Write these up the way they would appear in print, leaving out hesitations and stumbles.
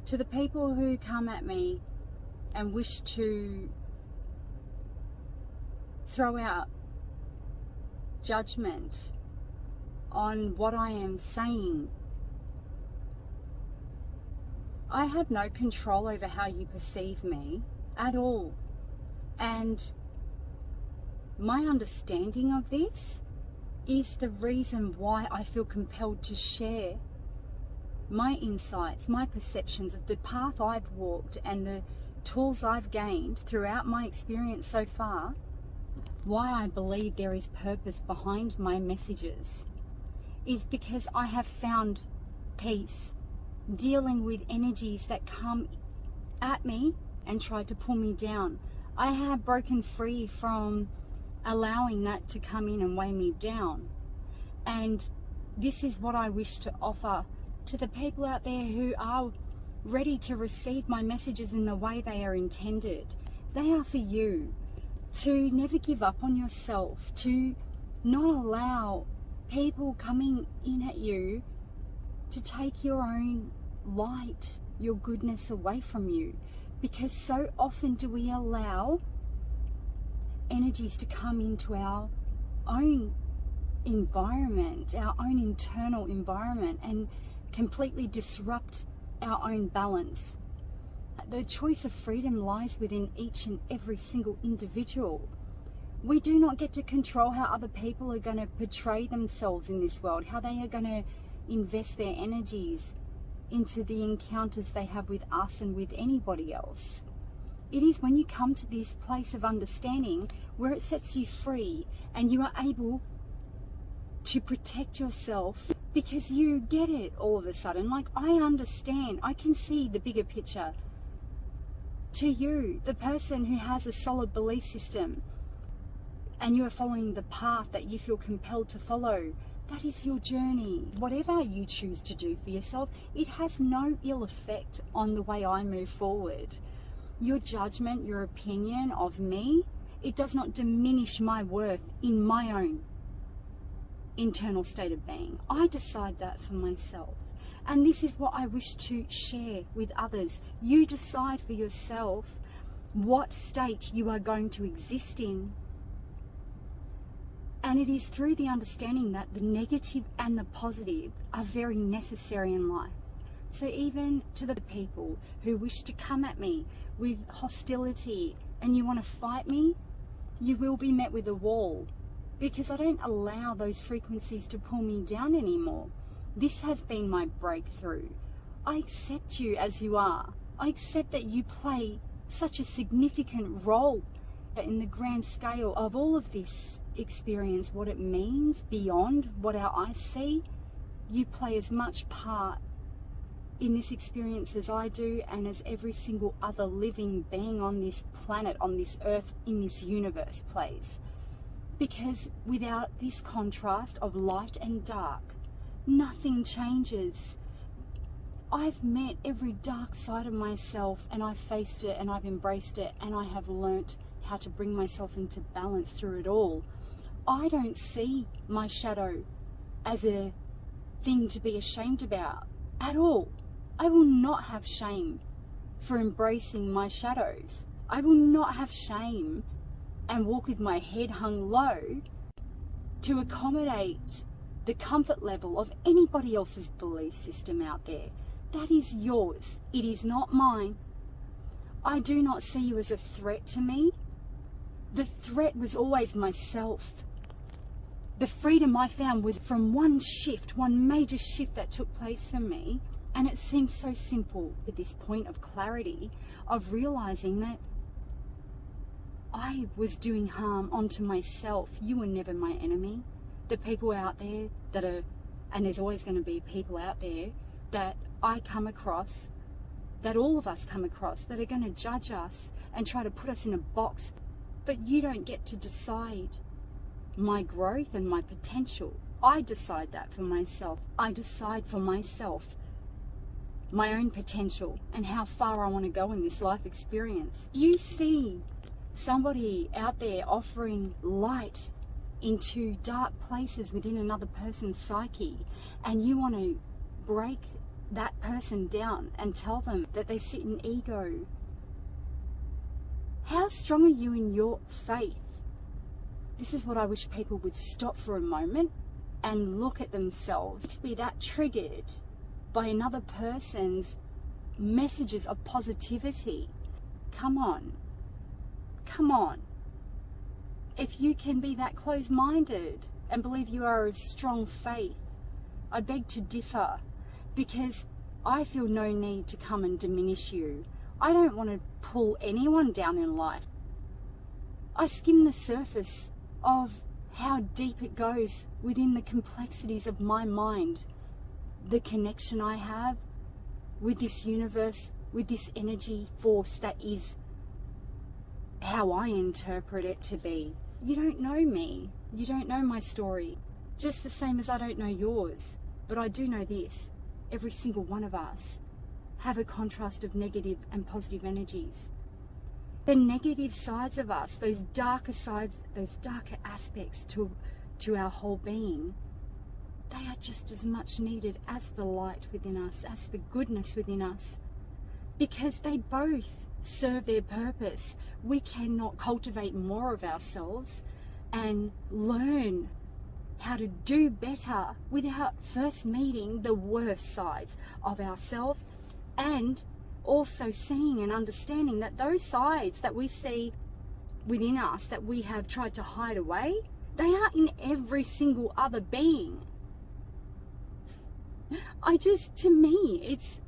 To the people who come at me and wish to throw out judgment on what I am saying, I have no control over how you perceive me at all. And my understanding of this is the reason why I feel compelled to share my insights, my perceptions of the path I've walked and the tools I've gained throughout my experience so far, why I believe there is purpose behind my messages, is because I have found peace dealing with energies that come at me and try to pull me down. I have broken free from allowing that to come in and weigh me down. And this is what I wish to offer to the people out there who are ready to receive my messages in the way they are intended. They are for you. To never give up on yourself, to not allow people coming in at you to take your own light, your goodness away from you. Because so often do we allow energies to come into our own environment, our own internal environment, and completely disrupt our own balance. The choice of freedom lies within each and every single individual. We do not get to control how other people are going to portray themselves in this world, how they are going to invest their energies into the encounters they have with us and with anybody else. It is when you come to this place of understanding where it sets you free and you are able to protect yourself, because you get it all of a sudden. Like, I understand, I can see the bigger picture. To you, the person who has a solid belief system, and you are following the path that you feel compelled to follow, that is your journey. Whatever you choose to do for yourself, it has no ill effect on the way I move forward. Your judgment, your opinion of me, it does not diminish my worth in my own internal state of being. I decide that for myself. And this is what I wish to share with others. You decide for yourself what state you are going to exist in. And it is through the understanding that the negative and the positive are very necessary in life. So even to the people who wish to come at me with hostility and you want to fight me, you will be met with a wall, because I don't allow those frequencies to pull me down anymore. This has been my breakthrough. I accept you as you are. I accept that you play such a significant role in the grand scale of all of this experience, what it means beyond what our eyes see. You play as much part in this experience as I do, and as every single other living being on this planet, on this earth, in this universe plays. Because without this contrast of light and dark, nothing changes. I've met every dark side of myself, and I've faced it and I've embraced it, and I have learnt how to bring myself into balance through it all. I don't see my shadow as a thing to be ashamed about at all. I will not have shame for embracing my shadows. I will not have shame and walk with my head hung low to accommodate the comfort level of anybody else's belief system out there. That is yours. It is not mine. I do not see you as a threat to me. The threat was always myself. The freedom I found was from one shift, one major shift that took place for me. And it seemed so simple at this point of clarity, of realizing that I was doing harm onto myself. You were never my enemy. The people out there that are, and there's always going to be people out there that I come across, that all of us come across, that are going to judge us and try to put us in a box. But you don't get to decide my growth and my potential. I decide that for myself. I decide for myself my own potential and how far I want to go in this life experience. You see somebody out there offering light into dark places within another person's psyche, and you want to break that person down and tell them that they sit in ego. How strong are you in your faith? This is what I wish people would stop for a moment and look at themselves. To be that triggered by another person's messages of positivity. Come on. Come on. If you can be that close-minded and believe you are of strong faith, I beg to differ, because I feel no need to come and diminish you. I don't want to pull anyone down in life. I skim the surface of how deep it goes within the complexities of my mind, the connection I have with this universe, with this energy force that is how I interpret it to be. You don't know me. You don't know my story. Just the same as I don't know yours. But I do know this. Every single one of us have a contrast of negative and positive energies. The negative sides of us, those darker sides, those darker aspects to our whole being, they are just as much needed as the light within us, as the goodness within us, because they both serve their purpose. We cannot cultivate more of ourselves and learn how to do better without first meeting the worst sides of ourselves, and also seeing and understanding that those sides that we see within us that we have tried to hide away, they are in every single other being. To me, it's,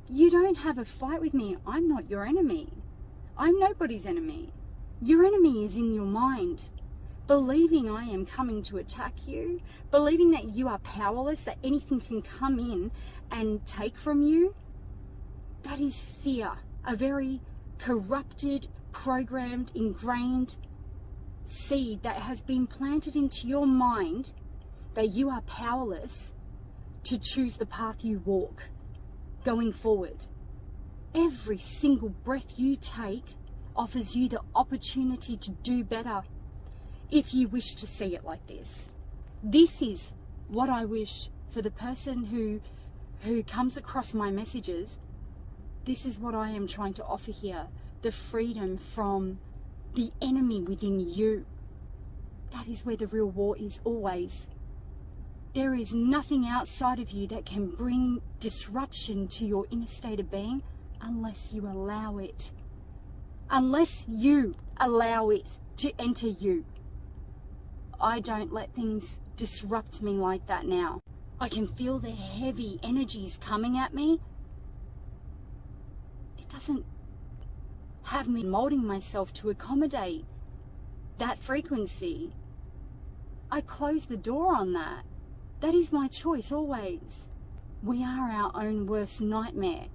you don't have a fight with me. I'm not your enemy. I'm nobody's enemy. Your enemy is in your mind. Believing I am coming to attack you, believing that you are powerless, that anything can come in and take from you, that is fear. A very corrupted, programmed, ingrained seed that has been planted into your mind that you are powerless to choose the path you walk going forward. Every single breath you take offers you the opportunity to do better, if you wish to see it like this. This is what I wish for the person who comes across my messages. This is what I am trying to offer here. The freedom from the enemy within you. That is where the real war is always. There is nothing outside of you that can bring disruption to your inner state of being unless you allow it. Unless you allow it to enter you. I don't let things disrupt me like that now. I can feel the heavy energies coming at me. It doesn't have me molding myself to accommodate that frequency. I close the door on that. That is my choice always. We are our own worst nightmare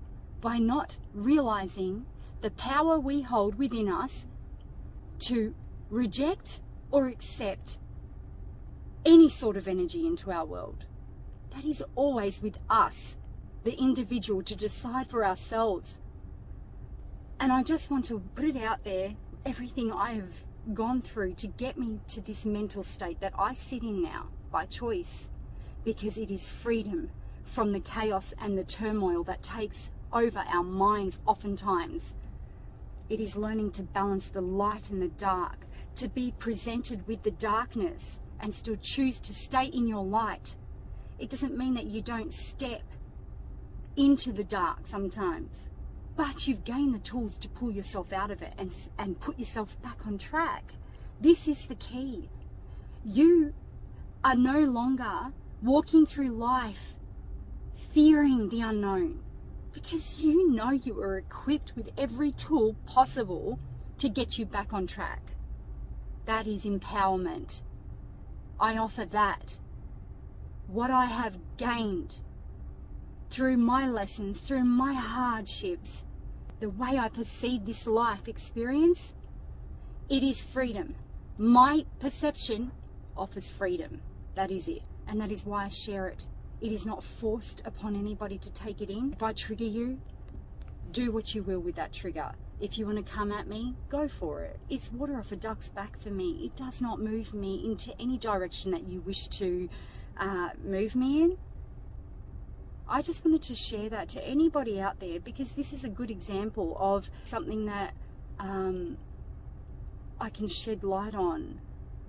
by not realizing the power we hold within us to reject or accept any sort of energy into our world. That is always with us, the individual, to decide for ourselves. And I just want to put it out there, everything I have gone through to get me to this mental state that I sit in now by choice, because it is freedom from the chaos and the turmoil that takes over our minds oftentimes. It is learning to balance the light and the dark, to be presented with the darkness and still choose to stay in your light. It doesn't mean that you don't step into the dark sometimes, but you've gained the tools to pull yourself out of it and put yourself back on track. This is the key. You are no longer walking through life fearing the unknown, because you know you are equipped with every tool possible to get you back on track. That is empowerment. I offer that. What I have gained through my lessons, through my hardships, the way I perceive this life experience, it is freedom. My perception offers freedom. That is it. And that is why I share it. It is not forced upon anybody to take it in. If I trigger you, do what you will with that trigger. If you want to come at me, go for it. It's water off a duck's back for me. It does not move me into any direction that you wish to move me in. I just wanted to share that to anybody out there, because this is a good example of something that I can shed light on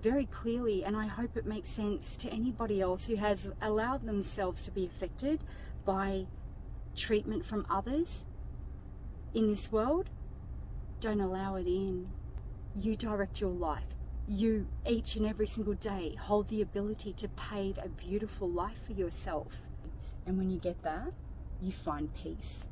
very clearly, and I hope it makes sense to anybody else who has allowed themselves to be affected by treatment from others in this world. Don't allow it in. You direct your life. You, each and every single day, hold the ability to pave a beautiful life for yourself. And when you get that, you find peace.